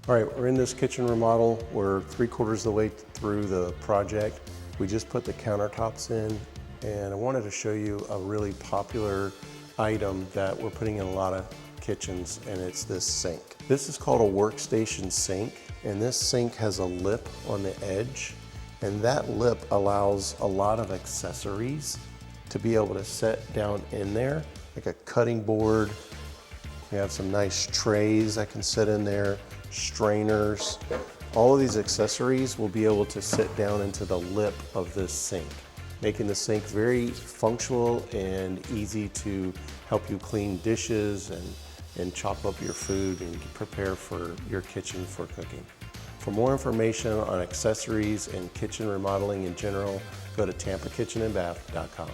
All right, we're in this kitchen remodel. We're 3/4 of the way through the project. We just put the countertops in, and I wanted to show you a really popular item that we're putting in a lot of kitchens, and it's this sink. This is called a Workstation sink, and this sink has a lip on the edge, and that lip allows a lot of accessories to be able to set down in there, like a cutting board. We have some nice trays that can sit in there, strainers. All of these accessories will be able to sit down into the lip of this sink, making the sink very functional and easy to help you clean dishes and chop up your food and prepare for your kitchen for cooking. For more information on accessories and kitchen remodeling in general, go to tampakitchenandbath.com.